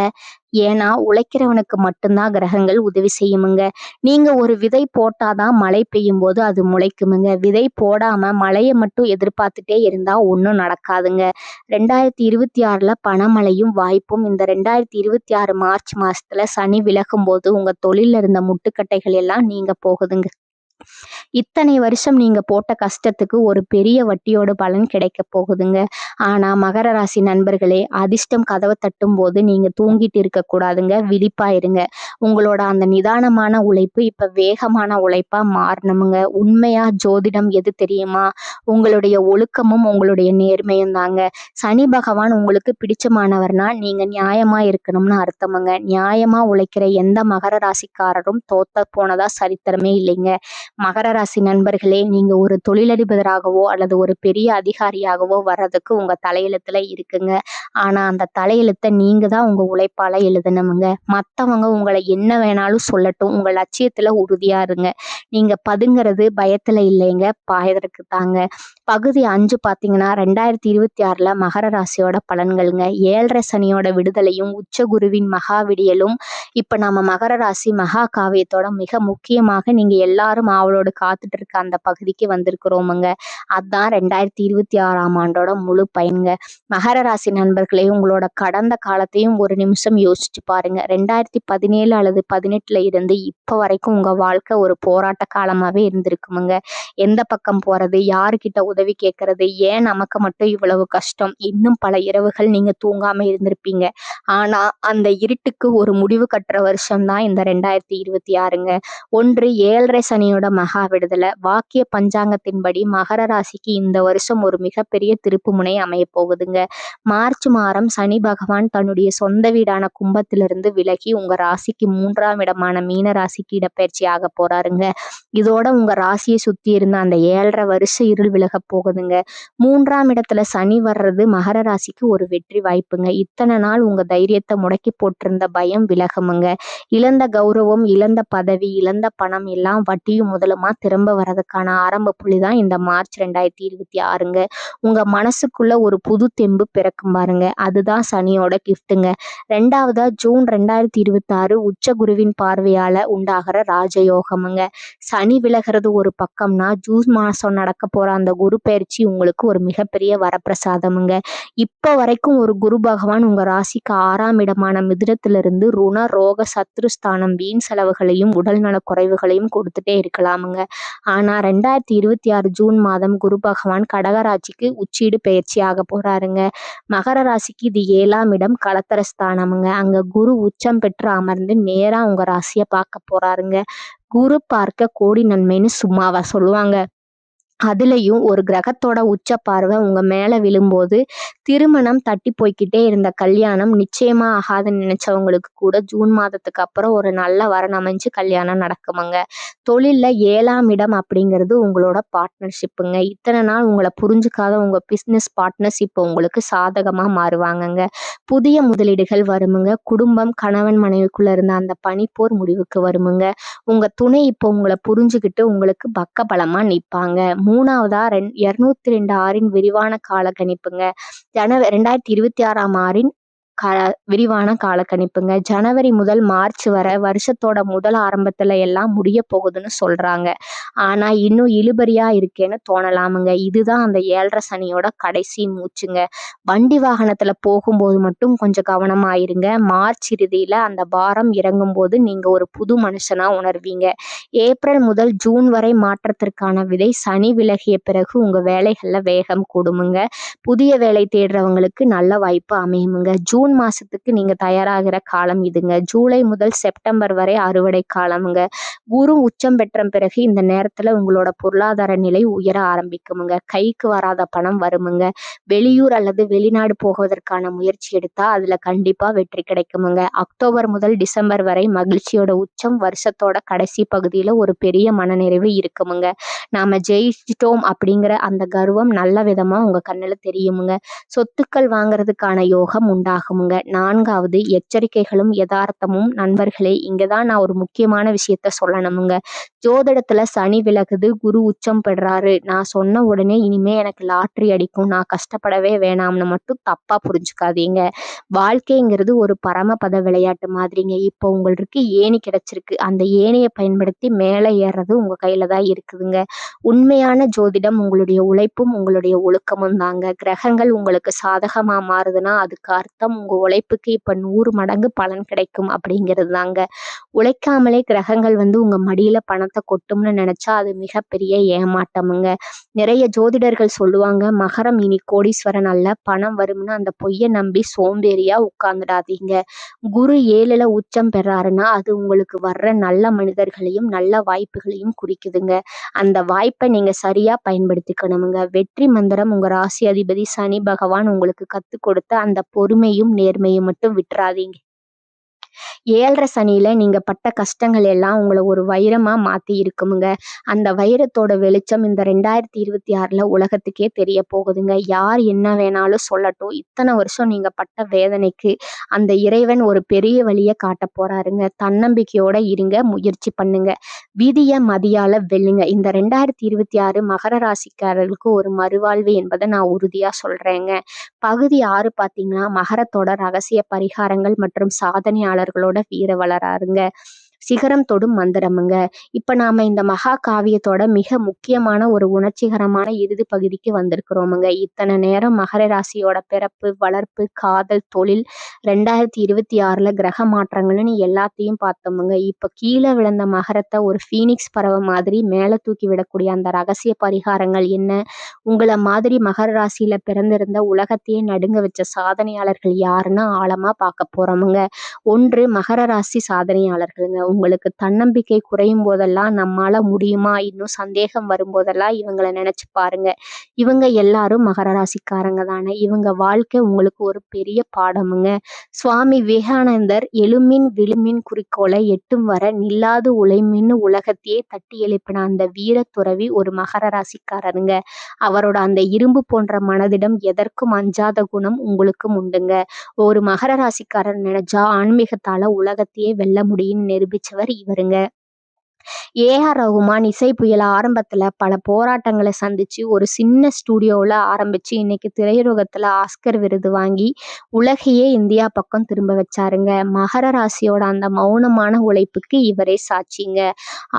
ஏன்னா உழைக்கிறவனுக்கு மட்டும்தான் கிரகங்கள் உதவி செய்யுமுங்க. நீங்க ஒரு விதை போட்டாதான் மழை பெய்யும் போது அது முளைக்குமுங்க. விதை போடாம மழையை மட்டும் எதிர்பார்த்துட்டே இருந்தா ஒன்றும் நடக்காதுங்க. 2026ல பணமழையும் வாய்ப்பும் இந்த 2026 மார்ச் மாசத்துல சனி விலகும் போது உங்க தொழில இருந்த முட்டுக்கட்டைகள் எல்லாம் நீங்க போகுதுங்க. இத்தனை வருஷம் நீங்க போட்ட கஷ்டத்துக்கு ஒரு பெரிய வட்டியோட பலன் கிடைக்க போகுதுங்க. ஆனா மகர ராசி நண்பர்களே, அதிர்ஷ்டம் கதவை தட்டும் போது நீங்க தூங்கிட்டு இருக்க கூடாதுங்க, விழிப்பா இருங்க. உங்களோட அந்த நிதானமான உழைப்பு இப்ப வேகமான உழைப்பா மாறணுமுங்க. உண்மையா ஜோதிடம் எது தெரியுமா? உங்களுடைய ஒழுக்கமும் உங்களுடைய நேர்மையும் தாங்க. சனி பகவான் உங்களுக்கு பிடிச்சமானவர்னா நீங்க நியாயமா இருக்கணும்னு அர்த்தமுங்க. நியாயமா உழைக்கிற எந்த மகர ராசிக்காரரும் தோத்த போனதா சரித்திரமே இல்லைங்க. மகர ராசி நண்பர்களே, நீங்க ஒரு தொழிலதிபராகவோ அல்லது ஒரு பெரிய அதிகாரியாகவோ வர்றதுக்கு உங்க தலையெழுத்துல இருக்குங்க. ஆனா அந்த தலையெழுத்தை நீங்க தான் உங்க உழைப்பால எழுதணுமுங்க. மத்தவங்க உங்களை என்ன வேணாலும் சொல்லட்டும், உங்க லட்சியத்துல உறுதியா இருங்க. நீங்க பதுங்கிறது பயத்துல இல்லைங்க, பாயதற்கு தாங்க. பகுதி 5 பார்த்தீங்கன்னா 2026ல மகர ராசியோட பலன்கள்ங்க. 7.5 சனியோட விடுதலையும் உச்ச குருவின் மகா விடியலும் இப்ப நம்ம மகர ராசி மகா காவியத்தோட மிக முக்கியமாக நீங்க எல்லாரும் ஆவலோடு காத்துட்டு இருக்க அந்த பகுதிக்கு வந்திருக்கிறோமுங்க. அதான் 2026ஆம் ஆண்டோட முழு பயன்ங்க. மகர ராசி நண்பர்களே, உங்களோட கடந்த காலத்தையும் ஒரு நிமிஷம் யோசிச்சு பாருங்க. 2017 அல்லது 18ல இருந்து இப்ப வரைக்கும் உங்க வாழ்க்கை ஒரு போராட்ட காலமாவே இருந்திருக்குமுங்க. எந்த பக்கம் போறது, யாருக்கிட்ட உதவி கேட்கறது, ஏன் நமக்கு மட்டும் இவ்வளவு கஷ்டம், இன்னும் பல இரவுகள் நீங்க தூங்காம இருந்திருப்பீங்க. ஆனா அந்த இருட்டுக்கு ஒரு முடிவு கட்டுற வருஷம் தான் இந்த 2026ங்க. ஒன்று 7.5 சனியோட மகா விடுதலை. வாக்கிய பஞ்சாங்கத்தின்படி மகர ராசிக்கு இந்த வருஷம் ஒரு மிகப்பெரிய திருப்பு முனை அமைய போகுதுங்க. மார்ச் மாதம் சனி பகவான் தன்னுடைய சொந்த வீடான கும்பத்திலிருந்து விலகி உங்க ராசிக்கு 3ஆம் இடமான மீன ராசிக்கு இடப்பெயர்ச்சி ஆக போறாருங்க. இதோட உங்க ராசியை சுத்தி இருந்த அந்த 7.5 வருஷ இருள் விலக போகுதுங்க. 3ஆம் இடத்துல சனி வர்றது மகர ராசிக்கு ஒரு வெற்றி வாய்ப்புங்க. இத்தனை நாள் உங்க தைரியத்தை முடக்கி போட்டிருந்த பயம் விலகுமுங்க. இழந்த கௌரவம், இழந்த பதவி, இழந்த பணம் எல்லாம் வட்டியும் முதலுமா திரும்ப வர்றதுக்கான ஆரம்ப புள்ளிதான் இந்த மார்ச் 2026ங்க. உங்க மனசுக்குள்ள ஒரு புது தெம்பு பிறக்கும் பாருங்க, அதுதான் சனியோட கிஃப்ட்டுங்க. 2வதா ஜூன் 2026 உச்ச குருவின் பார்வையால உண்டாகிற ராஜயோகமுங்க. சனி விலகிறது ஒரு பக்கம்னா, ஜூன் மாசம் நடக்க போற அந்த குரு பயிற்சி உங்களுக்கு ஒரு மிகப்பெரிய வரப்பிரசாதமுங்க. இப்ப வரைக்கும் ஒரு குரு பகவான் உங்க ராசிக்கு 6ஆம் இடமான மிதுனத்திலிருந்து ருண ரோக சத்ருஸ்தானம், வீண் செலவுகளையும் உடல் நல குறைவுகளையும் கொடுத்துட்டே இருக்கலாமுங்க. ஆனா 2026 ஜூன் மாதம் குரு பகவான் கடகராசிக்கு உச்சீடு பயிற்சி ஆக போறாருங்க. மகர ராசிக்கு இது 7ஆம் இடம், களத்திரஸ்தானமுங்க. அங்க குரு உச்சம் பெற்று அமர்ந்து நேரா உங்க ராசியை பார்க்க போறாருங்க. குரு பார்க்க கோடி நன்மைன்னு சும்மாவா சொல்லுவாங்க? அதுலயும் ஒரு கிரகத்தோட உச்ச பார்வை உங்க மேல விழும்போது திருமணம் தட்டி போய்கிட்டே இருந்த கல்யாணம் நிச்சயமா ஆகாதுன்னு நினைச்சவங்களுக்கு கூட ஜூன் மாதத்துக்கு அப்புறம் ஒரு நல்ல வரன் அமைஞ்சு கல்யாணம் நடக்குமுங்க. தொழில்ல 7ஆம் இடம் அப்படிங்கிறது உங்களோட பார்ட்னர்ஷிப்புங்க. இத்தனை நாள் உங்களை புரிஞ்சுக்காத உங்க பிசினஸ் பார்ட்னர்ஸ் இப்போ உங்களுக்கு சாதகமா மாறுவாங்கங்க. புதிய முதலீடுகள் வருமுங்க. குடும்பம், கணவன் மனைவிக்குள்ள இருந்த அந்த பனிப்போர் முடிவுக்கு வருமுங்க. உங்க துணை இப்போ உங்களை புரிஞ்சுக்கிட்டு உங்களுக்கு பக்கபலமா நிற்பாங்க. 3வதா 202 ஆறின் விரிவான கால கணிப்புங்க. 2026ஆம் ஆறின் விரிவான கால கணிப்புங்க. ஜனவரி முதல் மார்ச் வரை வருஷத்தோட முதல் ஆரம்பத்துல எல்லாம் முடிய போகுதுன்னு சொல்றாங்க. ஆனா இன்னும் இழுபறியா இருக்கேன்னு தோணலாமுங்க. இதுதான் அந்த 7.5 சனியோட கடைசி மூச்சுங்க. வண்டி வாகனத்துல போகும்போது மட்டும் கொஞ்சம் கவனமா இருங்க. மார்ச் இறுதியில அந்த பாரம் இறங்கும் போது நீங்க ஒரு புது மனுஷனா உணர்வீங்க. ஏப்ரல் முதல் ஜூன் வரை மாற்றத்திற்கான விதை சனி விலகிய பிறகு உங்க வேலைகள்ல வேகம் கூடுமுங்க. புதிய வேலை தேடுறவங்களுக்கு நல்ல வாய்ப்பு அமையுமுங்க. ஜூன் ஜூன் மாசத்துக்கு நீங்க தயாராகிற காலம் இதுங்க. ஜூலை முதல் செப்டம்பர் வரை அறுவடை காலமுங்க. குரு உச்சம் பெற்ற பிறகு இந்த நேரத்துல உங்களோட பொருளாதார நிலை உயர ஆரம்பிக்குமுங்க. கைக்கு வராத பணம் வருமுங்க. வெளியூர் அல்லது வெளிநாடு போவதற்கான முயற்சி எடுத்தா அதுல கண்டிப்பா வெற்றி கிடைக்குமுங்க. அக்டோபர் முதல் டிசம்பர் வரை மகிழ்ச்சியோட உச்சம். வருஷத்தோட கடைசி பகுதியில ஒரு பெரிய மனநிறைவு இருக்குமுங்க. நாம ஜெயிச்சிட்டோம் அப்படிங்கிற அந்த கர்வம் நல்ல விதமா உங்க கண்ணுல தெரியுமுங்க. சொத்துக்கள் வாங்குறதுக்கான யோகம் உண்டாகுமுங்க. 4வது எச்சரிக்கைகளும் யதார்த்தமும். நண்பர்களே, இங்கதான் நான் ஒரு முக்கியமான விஷயத்த சொல்லணுமுங்க. ஜோதிடத்துல சனி விலகுது, குரு உச்சம் பெறாரு, நான் சொன்ன உடனே இனிமே எனக்கு லாட்டரி அடிக்கும், நான் கஷ்டப்படவே வேணாம்னு மட்டும் தப்பா புரிஞ்சுக்காதீங்க. வாழ்க்கைங்கிறது ஒரு பரமபத விளையாட்டு மாதிரிங்க. இப்போ உங்களுக்கு ஏணி கிடைச்சிருக்கு, அந்த ஏணியை பயன்படுத்தி மேலே ஏறுறது உங்க கையில தான் இருக்குதுங்க. உண்மையான ஜோதிடம் உங்களுடைய உழைப்பும் உங்களுடைய ஒழுக்கமும் தாங்க. கிரகங்கள் உங்களுக்கு சாதகமா மாறுதுன்னா அதுக்கு அர்த்தம் உங்க உழைப்புக்கு இப்ப 100 மடங்கு பலன் கிடைக்கும் அப்படிங்கிறது தாங்க. உழைக்காமலே கிரகங்கள் உங்க மடியில பணத்தை கொட்டும்னு நினைச்சா அது மிகப்பெரிய ஏமாட்டமுங்க. நிறைய ஜோதிடர்கள் சொல்லுவாங்க, மகரம் இனி கோடீஸ்வரன் அல்ல, பணம் வரும்னு. அந்த பொய்யை நம்பி சோம்பேறியா உட்கார்ந்துடாதீங்க. குரு 7ல உச்சம் பெறாருன்னா அது உங்களுக்கு வர்ற நல்ல மனிதர்களையும் நல்ல வாய்ப்புகளையும் குறிக்குதுங்க. அந்த வாய்ப்பை நீங்க சரியா பயன்படுத்திக்கணுமுங்க. வெற்றி மந்திரம் உங்க ராசி அதிபதி சனி பகவான் உங்களுக்கு கத்துக் கொடுத்த அந்த பொறுமையும் நேர்மையும் மட்டும் விட்டுறாதீங்க. 7ரை சனியில நீங்க பட்ட கஷ்டங்கள் எல்லாம் உங்களை ஒரு வைரமா மாத்தி இருக்குமுங்க. அந்த வைரத்தோட வெளிச்சம் இந்த 2026ல உலகத்துக்கே தெரிய போகுதுங்க. யார் என்ன வேணாலும் சொல்லட்டும், இத்தனை வருஷம் நீங்க பட்ட வேதனைக்கு அந்த இறைவன் ஒரு பெரிய வழியை காட்ட போறாருங்க. தன்னம்பிக்கையோட இருங்க, முயற்சி பண்ணுங்க, விதிய மதியால வெல்லுங்க. இந்த 2026 மகர ராசிக்காரர்களுக்கு ஒரு மறுவாழ்வு என்பதை நான் உறுதியா சொல்றேங்க. பகுதி 6 பார்த்தீங்கன்னா மகரத்தோட ரகசிய பரிகாரங்கள் மற்றும் சாதனையாளர்களோட வீர வளராருங்க. சிகரம் தொடும் மந்திரமுங்க. இப்ப நாம இந்த மகா காவியத்தோட மிக முக்கியமான ஒரு உணர்ச்சிகரமான இறுதி பகுதிக்கு வந்திருக்கிறோமுங்க. இத்தனை நேரம் மகர ராசியோட பிறப்பு, வளர்ப்பு, காதல், தொழில், 2026ல கிரக மாற்றங்கள்னு எல்லாத்தையும் பார்த்தோமுங்க. இப்ப கீழே விழுந்த மகரத்தை ஒரு ஃபீனிக்ஸ் பறவை மாதிரி மேல தூக்கி விடக்கூடிய அந்த ரகசிய பரிகாரங்கள் என்ன? உங்களை மாதிரி மகர ராசியில பிறந்திருந்த உலகத்தையே நடுங்க வச்ச சாதனையாளர்கள் யாருன்னு ஆழமா பார்க்க போறோமுங்க. 1, மகர ராசி சாதனையாளர்களுங்க. உங்களுக்கு தன்னம்பிக்கை குறையும் போதெல்லாம் நம்மால முடியுமா, இன்னும் சந்தேகம் வரும்போதெல்லாம் இவங்களை நினைச்சு பாருங்க. இவங்க எல்லாரும் மகர ராசிக்காரங்க தானே. இவங்க வாழ்க்கை உங்களுக்கு ஒரு பெரிய பாடமுங்க. சுவாமி விவேகானந்தர் எழுமின் விழுமின் குறிக்கோளை எட்டும் வர நில்லாது உழைமின்னு உலகத்தையே தட்டி எழுப்பின அந்த வீர துறவி ஒரு மகர ராசிக்காரருங்க. அவரோட அந்த இரும்பு போன்ற மனதிடம் எதற்கும் அஞ்சாத குணம் உங்களுக்கும் உண்டுங்க. ஒரு மகர ராசிக்காரர் நினைச்சா ஆன்மீகத்தால உலகத்தையே வெல்ல முடியும்னு நிரூபிச்சவர் இவருங்க. ஏஆர் ரகுமான் இசை புயல் ஆரம்பத்துல பல போராட்டங்களை சந்திச்சு ஒரு சின்ன ஸ்டூடியோவில் ஆரம்பிச்சு இன்னைக்கு திரையுலகத்துல ஆஸ்கர் விருது வாங்கி உலகையே இந்தியா பக்கம் திரும்ப வச்சாருங்க. மகர ராசியோட அந்த மௌனமான உழைப்புக்கு இவரே சாட்சிங்க.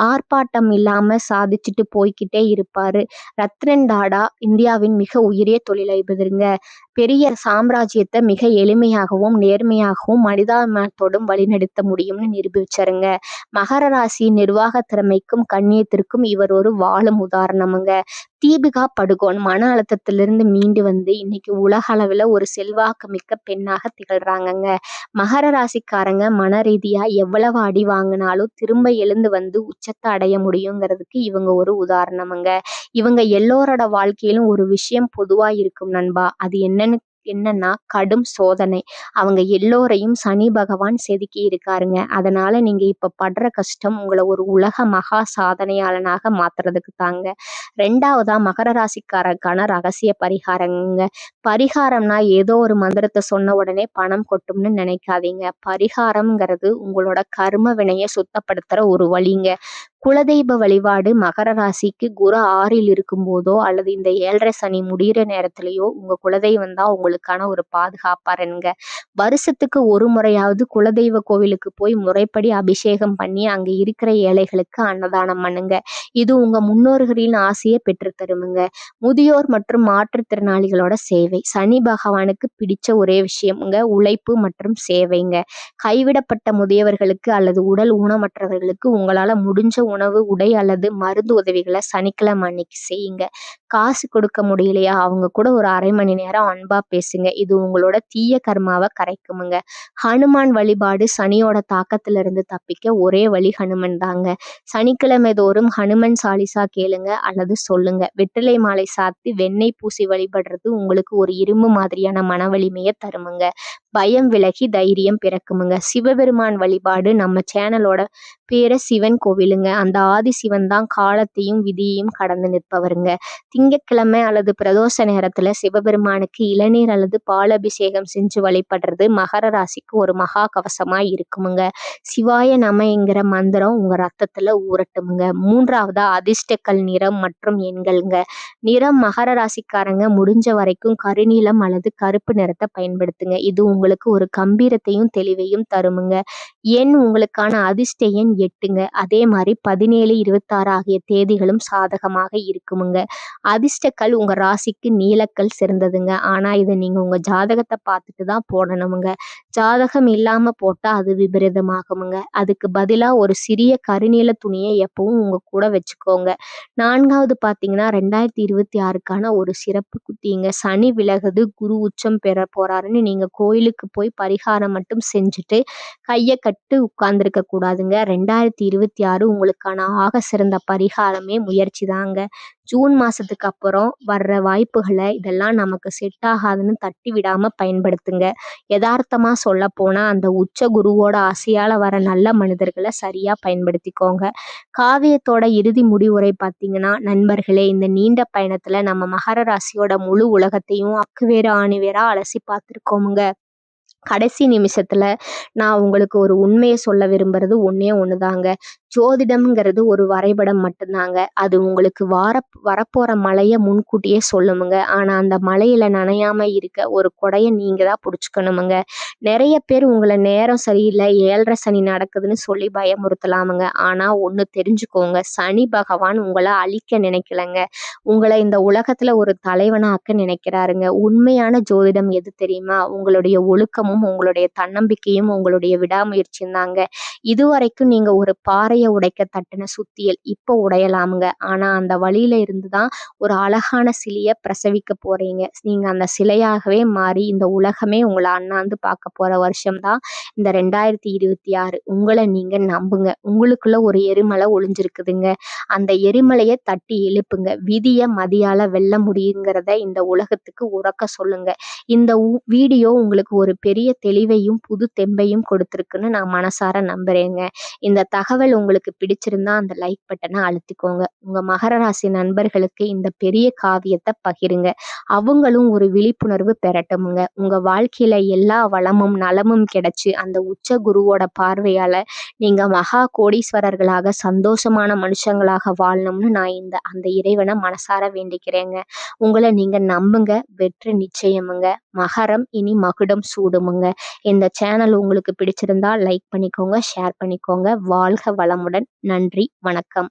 ஆர்ப்பாட்டம் இல்லாம சாதிச்சுட்டு போய்கிட்டே இருப்பாரு. ரத்னன் டாடா இந்தியாவின் மிக உயரிய தொழிலதிபருங்க. பெரிய சாம்ராஜ்யத்தை மிக எளிமையாகவும் நேர்மையாகவும் மனிதாபிமானத்தோடும் வழிநடத்த முடியும்னு நிரூபிச்சாருங்க. மகர ராசி நிர்வாக திறமைக்கும் கண்ணியத்திற்கும் இவர் ஒரு வாழும் உதாரணமுங்க. தீபிகா படுகோன் மன அழுத்தத்திலிருந்து மீண்டு வந்து இன்னைக்கு உலக அளவில் ஒரு செல்வாக்கு மிக்க பெண்ணாக திகழ்றாங்கங்க. மகர ராசிக்காரங்க மன ரீதியா எவ்வளவு அடி வாங்கினாலும் திரும்ப எழுந்து வந்து உச்சத்தை அடைய முடியுங்கிறதுக்கு இவங்க ஒரு உதாரணமுங்க. இவங்க எல்லோரோட வாழ்க்கையிலும் ஒரு விஷயம் பொதுவா இருக்கும் நண்பா. அது என்னன்னா கடும் சோதனை. அவங்க எல்லோரையும் சனி பகவான் செதுக்கி இருக்காருங்க. அதனால நீங்க இப்ப படுற கஷ்டம் உங்களை ஒரு உலக மகா சாதனையாளனாக மாத்துறதுக்கு தாங்க. 2வதா மகர ராசிக்காரருக்கான ரகசிய பரிகாரங்க. பரிகாரம்னா ஏதோ ஒரு மந்திரத்தை சொன்ன உடனே பணம் கொட்டும்னு நினைக்காதீங்க. பரிகாரம்ங்கிறது உங்களோட கர்ம வினையை சுத்தப்படுத்துற ஒரு வழிங்க. குலதெய்வ வழிபாடு. மகர ராசிக்கு குரு 6ல் இருக்கும் போதோ அல்லது இந்த 7ரை சனி முடிகிற நேரத்திலேயோ உங்க குலதெய்வம் தான் உங்களுக்கான ஒரு பாதுகாப்பாருங்க. வருஷத்துக்கு ஒரு முறையாவது குலதெய்வ கோவிலுக்கு போய் முறைப்படி அபிஷேகம் பண்ணி அங்க இருக்கிற ஏழைகளுக்கு அன்னதானம் பண்ணுங்க. இது உங்க முன்னோர்களின் ஆசையை பெற்று தருமுங்க. முதியோர் மற்றும் மாற்றுத்திறனாளிகளோட சேவை. சனி பகவானுக்கு பிடிச்ச ஒரே விஷயம்ங்க உழைப்பு மற்றும் சேவைங்க. கைவிடப்பட்ட முதியவர்களுக்கு அல்லது உடல் ஊனமற்றவர்களுக்கு உங்களால முடிஞ்ச உணவு, உடை அல்லது மருந்து உதவிகளை சனிக்கிழமை அன்னைக்கு செய்யுங்க. காசு கொடுக்க முடியலையா, அவங்க கூட ஒரு 1/2 மணி நேரம் அன்பா பேசுங்க. இது உங்களோட தீய கர்மாவை கரைக்குமுங்க. ஹனுமான் வழிபாடு சனியோட தாக்கத்துல இருந்து தப்பிக்க ஒரே வழி ஹனுமன் தாங்க. சனிக்கிழமை தோறும் ஹனுமன் சாலிசா கேளுங்க அல்லது சொல்லுங்க. வெற்றிலை மாலை சாத்தி வெண்ணெய் பூசி வழிபடுறது உங்களுக்கு ஒரு இரும்பு மாதிரியான மன வலிமையை தருமுங்க. பயம் விலகி தைரியம் பிறக்குமுங்க. சிவபெருமான் வழிபாடு நம்ம சேனலோட பேர சிவன் கோவிலுங்க. அந்த ஆதி சிவன் தான் காலத்தையும் விதியையும் கடந்து நிற்பவருங்க. திங்கட்கிழமை அல்லது பிரதோஷ நேரத்துல சிவபெருமானுக்கு இளநீர் அல்லது பாலாபிஷேகம் செஞ்சு வழிபடுறது மகர ராசிக்கு ஒரு மகா கவசமா இருக்குமுங்க. சிவாய நமங்கிற மந்திரம் உங்க ரத்தத்துல ஊறட்டுமுங்க. 3வதா அதிர்ஷ்டக்கல் நிறம் மற்றும் எண்கள்ங்க. நிறம் மகர ராசிக்காரங்க முடிஞ்ச வரைக்கும் கருநீலம் அல்லது கருப்பு நிறத்தை பயன்படுத்துங்க. இது உங்களுக்கு ஒரு கம்பீரத்தையும் தெளிவையும் தருமுங்க. எண் உங்களுக்கான அதிர்ஷ்ட எண் 8ங்க. அதே மாதிரி 17, 26 ஆகிய தேதிகளும் சாதகமாக இருக்குமுங்க. அதிர்ஷ்டக்கல் உங்க ராசிக்கு நீலக்கல் சிறந்ததுங்க. ஆனா இதை நீங்க உங்க ஜாதகத்தை பார்த்துட்டு தான் போடணுமுங்க. ஜாதகம் இல்லாம போட்டா அது விபரீதமாகுமுங்க. அதுக்கு பதிலா ஒரு சிறிய கருநீல துணியை எப்பவும் உங்க கூட வச்சுக்கோங்க. 4வது பார்த்தீங்கன்னா 2026க்கான ஒரு சிறப்பு குத்திங்க. சனி விலகுது, குரு உச்சம் பெற போறாருன்னு நீங்க கோயிலுக்கு போய் பரிகாரம் மட்டும் செஞ்சுட்டு கையை கட்டு உட்கார்ந்துருக்க கூடாதுங்க. 2026 உங்களுக்கான ஆக சிறந்த பரிகாரமே முயற்சி தாங்க. ஜூன் மாசத்துக்கு அப்புறம் வர்ற வாய்ப்புகளை இதெல்லாம் நமக்கு செட் ஆகாதுன்னு தட்டி விடாம பயன்படுத்துங்க. யதார்த்தமா சொல்ல போனா அந்த உச்ச குருவோட ஆசையால வர நல்ல மனிதர்களை சரியா பயன்படுத்திக்கோங்க. காவியத்தோட இறுதி முடிவுரை பார்த்தீங்கன்னா, நண்பர்களே, இந்த நீண்ட பயணத்துல நம்ம மகர ராசியோட முழு உலகத்தையும் அக்குவேறு ஆணிவேரா அலசி பார்த்துருக்கோமுங்க. கடைசி நிமிஷத்துல நான் உங்களுக்கு ஒரு உண்மையை சொல்ல விரும்புறது ஒண்ணுதாங்க. ஜோதிடம்ங்கிறது ஒரு வரைபடம் மட்டும்தாங்க. அது உங்களுக்கு வரப்போற மழைய முன்கூட்டியே சொல்லுமுங்க. ஆனா அந்த மழையில நனையாம இருக்க ஒரு கொடைய நீங்க தான் புடிச்சுக்கணுமுங்க. நிறைய பேர் உங்களை நேரம் சரியில்லை, 7:30 சனி நடக்குதுன்னு சொல்லி பயமுறுத்தலாமுங்க. ஆனா ஒண்ணு தெரிஞ்சுக்கோங்க, சனி பகவான் உங்களை அழிக்க நினைக்கலங்க. உங்களை இந்த உலகத்துல ஒரு தலைவனாக்க நினைக்கிறாருங்க. உண்மையான ஜோதிடம் எது தெரியுமா? உங்களுடைய ஒழுக்கமும் உங்களுடைய தன்னம்பிக்கையும் உங்களுடைய விடாமுயற்சியும் தாங்க. இதுவரைக்கும் நீங்க ஒரு பாறையை உடைக்க தட்டின சுத்தியல் இப்போ உடையலாமுங்க. ஆனா அந்த வழியில இருந்துதான் ஒரு அழகான சிலைய பிரசவிக்க போறீங்க. நீங்க அந்த சிலையாகவே மாறி இந்த உலகமே உங்களை அண்ணாந்து பார்க்க போற வருஷம் தான் இந்த 2026. உங்களை நீங்க நம்புங்க. உங்களுக்குள்ள ஒரு எரிமலை ஒளிஞ்சிருக்குதுங்க. அந்த எரிமலையை தட்டி எழுப்புங்க. விதிய மதியால வெல்ல முடியுங்கிறத இந்த உலகத்துக்கு உறக்க சொல்லுங்க. இந்த வீடியோ உங்களுக்கு ஒரு பெரிய தெளிவையும் புது தெம்பையும் கொடுத்துருக்குன்னு நான் மனசார நம்புறேங்க. இந்த தகவல் உங்களுக்கு பிடிச்சிருந்தா அந்த லைக் பட்டனை அழுத்திக்கோங்க. உங்க மகர ராசி நண்பர்களுக்கு இந்த பெரிய காவியத்தை பகிருங்க. அவங்களும் ஒரு விழிப்புணர்வு பெறட்டுமுங்க. உங்க வாழ்க்கையில எல்லா வளமும் நலமும் கிடைச்சு அந்த உச்ச குருவோட பார்வையால நீங்க மகா கோடீஸ்வரர்களாக சந்தோஷமான மனுஷங்களாக வாழணும்னு நான் அந்த இறைவனை மனசார வேண்டிக்கிறேங்க. உங்களை நீங்க நம்புங்க. வெற்றி நிச்சயமுங்க. மகரம் இனி மகுடம் சூடுமுங்க. இந்த சேனல் உங்களுக்கு பிடிச்சிருந்தா லைக் பண்ணிக்கோங்க, ஷேர் பண்ணிக்கோங்க. வாழ்க வளமுடன். நன்றி, வணக்கம்.